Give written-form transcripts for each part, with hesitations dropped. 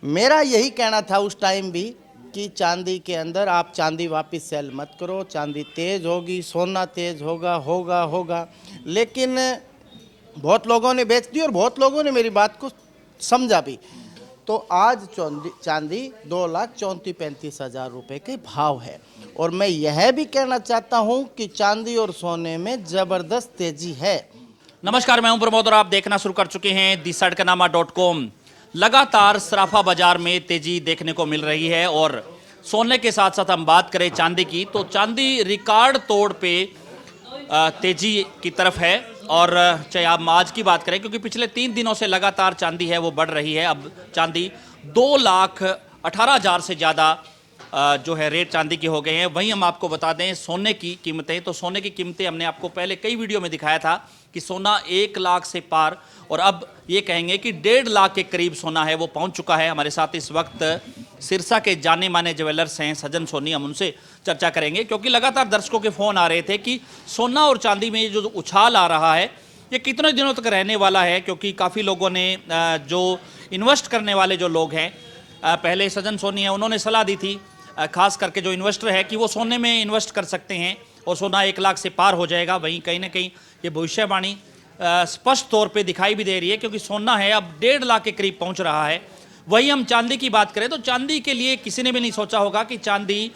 मेरा यही कहना था उस टाइम भी कि चांदी के अंदर आप चांदी वापस सेल मत करो, चांदी तेज होगी, सोना तेज होगा होगा होगा। लेकिन बहुत लोगों ने बेच दी और बहुत लोगों ने मेरी बात को समझा भी। तो आज चांदी 2,34,35,000 रुपये के भाव है। और मैं यह भी कहना चाहता हूं कि चांदी और सोने में जबरदस्त तेजी है। नमस्कार, मैं हूं प्रमोद और आप देखना शुरू कर चुके हैं दी सड़कनामा.com। लगातार सराफा बाजार में तेजी देखने को मिल रही है और सोने के साथ साथ हम बात करें चांदी की तो चांदी रिकॉर्ड तोड़ पे तेजी की तरफ है। और चाहे आप आज की बात करें, क्योंकि पिछले 3 दिनों से लगातार चांदी है वो बढ़ रही है। अब चांदी 2,18,000 से ज़्यादा जो है रेट चांदी के हो गए हैं। वहीं हम आपको बता दें सोने की कीमतें, तो सोने की कीमतें हमने आपको पहले कई वीडियो में दिखाया था कि सोना 1 लाख से पार, और अब ये कहेंगे कि 1.5 लाख के करीब सोना है वो पहुंच चुका है। हमारे साथ इस वक्त सिरसा के जाने माने ज्वेलर्स हैं सज्जन सोनी, हम उनसे चर्चा करेंगे क्योंकि लगातार दर्शकों के फ़ोन आ रहे थे कि सोना और चांदी में ये जो उछाल आ रहा है ये कितने दिनों तक रहने वाला है। क्योंकि काफ़ी लोगों ने जो इन्वेस्ट करने वाले जो लोग हैं, पहले सज्जन सोनी है उन्होंने सलाह दी थी खास करके जो इन्वेस्टर है कि वो सोने में इन्वेस्ट कर सकते हैं और सोना 1 लाख से पार हो जाएगा। वहीं कहीं ना कहीं ये भविष्यवाणी स्पष्ट तौर पे दिखाई भी दे रही है क्योंकि सोना है अब 1.5 लाख के करीब पहुंच रहा है। वहीं हम चांदी की बात करें तो चांदी के लिए किसी ने भी नहीं सोचा होगा कि चांदी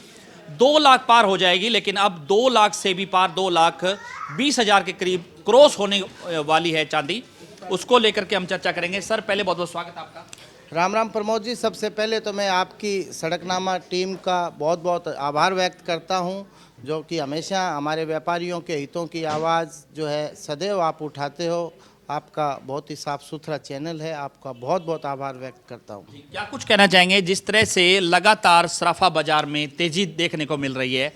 2 लाख पार हो जाएगी, लेकिन अब 2 लाख से भी पार 2,20,000 के करीब क्रॉस होने वाली है चांदी। उसको लेकर के हम चर्चा करेंगे। सर, पहले बहुत बहुत स्वागत आपका। राम राम प्रमोद जी। सबसे पहले तो मैं आपकी सड़कनामा टीम का बहुत बहुत आभार व्यक्त करता हूं, जो कि हमेशा हमारे व्यापारियों के हितों की आवाज़ जो है सदैव आप उठाते हो। आपका बहुत ही साफ सुथरा चैनल है, आपका बहुत बहुत आभार व्यक्त करता हूं। क्या कुछ कहना चाहेंगे जिस तरह से लगातार सराफा बाजार में तेजी देखने को मिल रही है?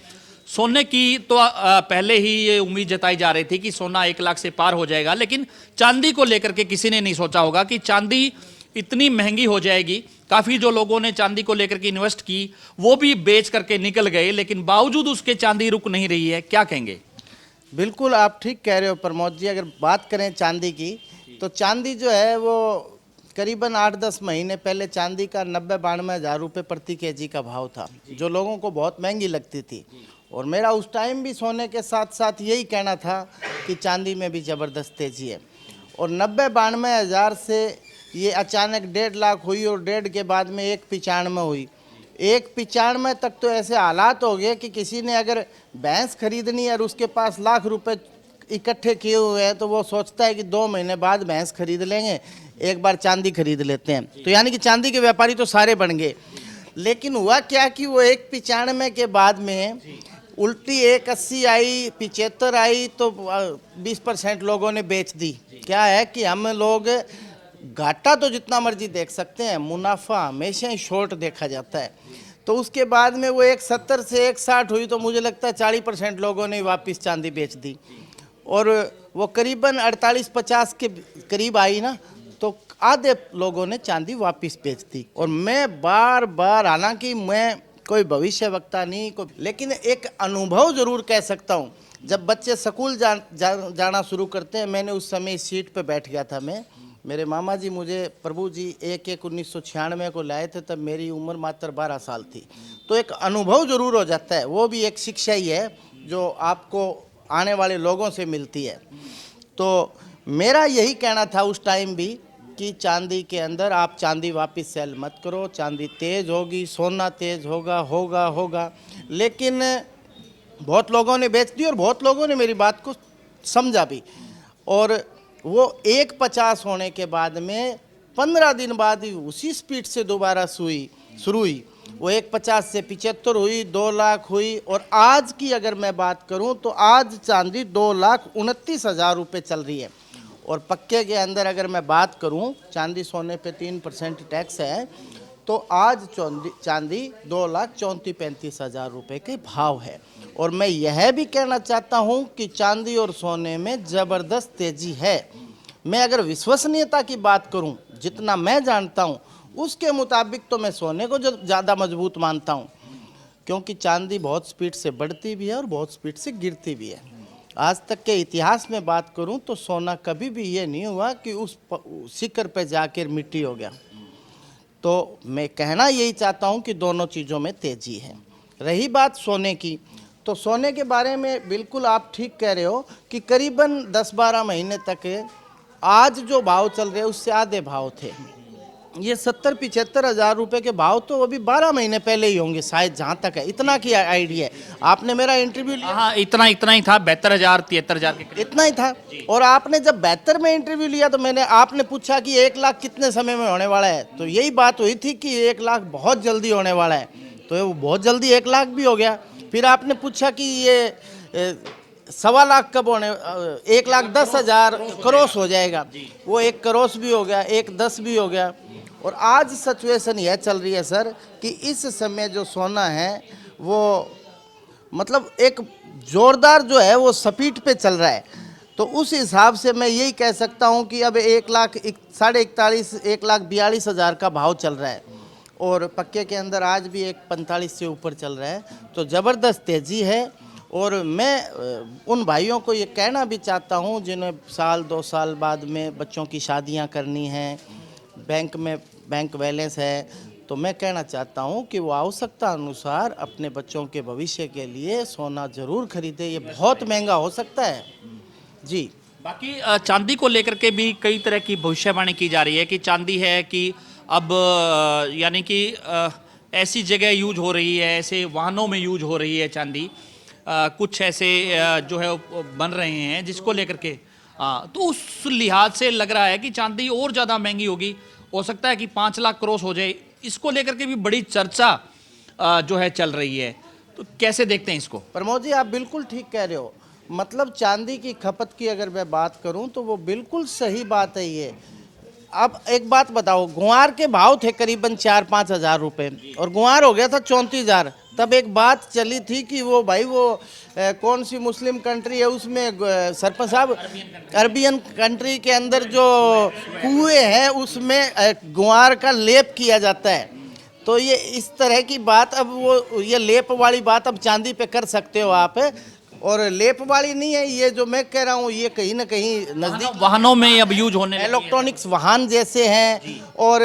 सोने की तो पहले ही ये उम्मीद जताई जा रही थी कि सोना 1 लाख से पार हो जाएगा, लेकिन चांदी को लेकर के किसी ने नहीं सोचा होगा कि चांदी इतनी महंगी हो जाएगी। काफ़ी जो लोगों ने चांदी को लेकर के इन्वेस्ट की वो भी बेच करके निकल गए, लेकिन बावजूद उसके चांदी रुक नहीं रही है। क्या कहेंगे? बिल्कुल आप ठीक कह रहे हो प्रमोद जी। अगर बात करें चांदी की तो चांदी जो है वो करीबन 8-10 महीने पहले चांदी का 90-92 रुपये प्रति केजी का भाव था, जो लोगों को बहुत महंगी लगती थी। और मेरा उस टाइम भी सोने के साथ साथ यही कहना था कि चांदी में भी ज़बरदस्त तेज़ी है। और 90-92 हज़ार से ये अचानक 1.5 लाख हुई और 1.5 के बाद में 1,95 हुई। 1,95 तक तो ऐसे हालात हो गए कि किसी ने अगर भैंस खरीदनी है और उसके पास लाख रुपए इकट्ठे किए हुए हैं तो वो सोचता है कि 2 महीने बाद भैंस खरीद लेंगे, एक बार चांदी खरीद लेते हैं। तो यानी कि चांदी के व्यापारी तो सारे बन गए। लेकिन हुआ क्या कि वो 1,95 के बाद में उल्टी 1,80 आई, 75 आई, तो 20% लोगों ने बेच दी। क्या है कि हम लोग घाटा तो जितना मर्जी देख सकते हैं, मुनाफा हमेशा ही शॉर्ट देखा जाता है। तो उसके बाद में वो 1,70 से 1,60 हुई तो मुझे लगता है 40% लोगों ने वापस चांदी बेच दी। और वो करीबन 48-50 के करीब आई ना, तो आधे लोगों ने चांदी वापस बेच दी। और मैं बार बार, हालांकि मैं कोई भविष्य वक्ता नहीं कोई, लेकिन एक अनुभव ज़रूर कह सकता हूँ। जब बच्चे स्कूल जाना शुरू करते हैं, मैंने उस समय इस सीट पर बैठ गया था। मेरे मामा जी मुझे प्रभु जी 1/1/1996 को लाए थे, तब मेरी उम्र मात्र 12 साल थी। तो एक अनुभव ज़रूर हो जाता है, वो भी एक शिक्षा ही है जो आपको आने वाले लोगों से मिलती है। तो मेरा यही कहना था उस टाइम भी कि चांदी के अंदर आप चांदी वापस सेल मत करो, चांदी तेज़ होगी, सोना तेज़ होगा होगा होगा। लेकिन बहुत लोगों ने बेच दी और बहुत लोगों ने मेरी बात को समझा भी। और वो 1,50 होने के बाद में 15 दिन बाद ही उसी स्पीड से दोबारा शुरू हुई। वो 1,50 से 75 हुई, 2 लाख हुई। और आज की अगर मैं बात करूं तो आज चांदी 2,29,000 रुपये चल रही है। और पक्के के अंदर अगर मैं बात करूं, चांदी सोने पे 3% टैक्स है, तो आज चांदी 2,34,35,000 रुपये के भाव है। और मैं यह भी कहना चाहता हूं कि चांदी और सोने में ज़बरदस्त तेज़ी है। मैं अगर विश्वसनीयता की बात करूं, जितना मैं जानता हूं उसके मुताबिक तो मैं सोने को जो ज़्यादा मजबूत मानता हूं, क्योंकि चांदी बहुत स्पीड से बढ़ती भी है और बहुत स्पीड से गिरती भी है। आज तक के इतिहास में बात करूं तो सोना कभी भी ये नहीं हुआ कि उस शिखर पे जाकर मिट्टी हो गया। तो तो मैं कहना यही चाहता हूं कि दोनों चीज़ों में तेज़ी है। रही बात सोने की, तो सोने के बारे में बिल्कुल आप ठीक कह रहे हो कि करीबन 10-12 महीने तक आज जो भाव चल रहे हैं उससे आधे भाव थे। ये 70-75 हज़ार रुपये के भाव तो अभी 12 महीने पहले ही होंगे शायद, जहाँ तक है इतना की आइडिया है। आपने मेरा इंटरव्यू लिया, हाँ इतना ही था, 72,000 73,000 के करीब। इतना ही था। और आपने जब 72 में इंटरव्यू लिया तो आपने पूछा कि 1 लाख कितने समय में होने वाला है, तो यही बात हुई थी कि 1 लाख बहुत जल्दी होने वाला है, तो वो बहुत जल्दी 1 लाख भी हो गया। फिर आपने पूछा कि ये 1.25 लाख कब होने, 1,10,000 क्रॉस हो जाएगा, वो 1 क्रॉस भी हो गया, 1,10 भी हो गया। और आज सिचुएशन यह चल रही है सर कि इस समय जो सोना है वो मतलब एक जोरदार जो है वो स्पीड पे चल रहा है। तो उस हिसाब से मैं यही कह सकता हूं कि अब 1,41,000 1,42,000 का भाव चल रहा है, और पक्के के अंदर आज भी 1,45 से ऊपर चल रहा है, तो ज़बरदस्त तेज़ी है। और मैं उन भाइयों को ये कहना भी चाहता हूँ जिन्हें 1-2 साल बाद में बच्चों की शादियाँ करनी हैं, बैंक में बैंक बैलेंस है, तो मैं कहना चाहता हूँ कि वो आवश्यकता अनुसार अपने बच्चों के भविष्य के लिए सोना ज़रूर खरीदे। ये बहुत महंगा हो सकता है जी। बाकी चांदी को लेकर के भी कई तरह की भविष्यवाणी की जा रही है कि चांदी है कि अब यानी कि ऐसी जगह यूज हो रही है, ऐसे वाहनों में यूज हो रही है चांदी, कुछ ऐसे जो है वो बन रहे हैं जिसको लेकर के तो उस लिहाज से लग रहा है कि चांदी और ज़्यादा महंगी होगी, हो सकता है कि 5 लाख क्रॉस हो जाए। इसको लेकर के भी बड़ी चर्चा जो है चल रही है, तो कैसे देखते हैं इसको? प्रमोद जी, आप बिल्कुल ठीक कह रहे हो। मतलब चांदी की खपत की अगर मैं बात करूं तो वो बिल्कुल सही बात है ये। अब एक बात बताओ, गुआर के भाव थे करीबन 4-5 हज़ार रुपये और गुआर हो गया था 34,000। तब एक बात चली थी कि वो भाई वो कौन सी मुस्लिम कंट्री है उसमें सरपंच साहब, अरबियन कंट्री के अंदर जो कुएं हैं उसमें गुआर का लेप किया जाता है। तो ये इस तरह की बात, अब वो ये लेप वाली बात अब चांदी पे कर सकते हो आप, और लेप वाली नहीं है ये जो मैं कह रहा हूँ, ये कहीं ना कहीं नज़दीक वाहनों में अब यूज होने लगी है। इलेक्ट्रॉनिक्स वाहन जैसे हैं, और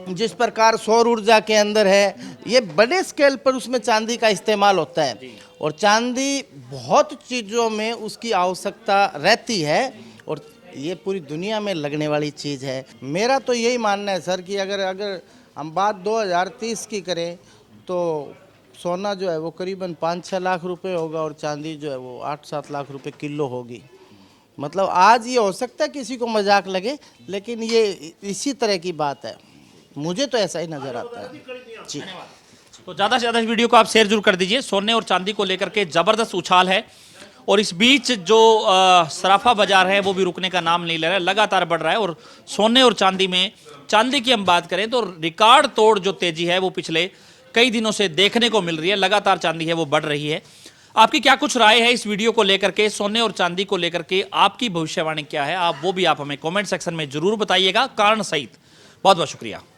जिस प्रकार सौर ऊर्जा के अंदर है, ये बड़े स्केल पर उसमें चांदी का इस्तेमाल होता है, और चांदी बहुत चीज़ों में उसकी आवश्यकता रहती है, और ये पूरी दुनिया में लगने वाली चीज़ है। मेरा तो यही मानना है सर कि अगर हम बात 2030 की करें तो सोना जो है वो करीबन 5-6 लाख रुपए होगा, और चांदी जो है वो 8-7 लाख रुपए किलो होगी। मतलब आज ये हो सकता है किसी को मजाक लगे, लेकिन ये इसी तरह की बात है, मुझे तो ऐसा ही नज़र आता है जी। तो ज़्यादा से ज़्यादा इस वीडियो को आप शेयर जरूर कर दीजिए। सोने और चांदी को लेकर के ज़बरदस्त उछाल है, और इस बीच जो सराफा बाजार है वो भी रुकने का नाम नहीं ले रहा है, लगातार बढ़ रहा है। और सोने और चांदी में, चांदी की हम बात करें तो रिकॉर्ड तोड़ जो तेजी है वो पिछले कई दिनों से देखने को मिल रही है। लगातार चांदी है वो बढ़ रही है। आपकी क्या कुछ राय है इस वीडियो को लेकर के, सोने और चांदी को लेकर के आपकी भविष्यवाणी क्या है, आप वो भी आप हमें कमेंट सेक्शन में जरूर बताइएगा कारण सहित। बहुत बहुत शुक्रिया।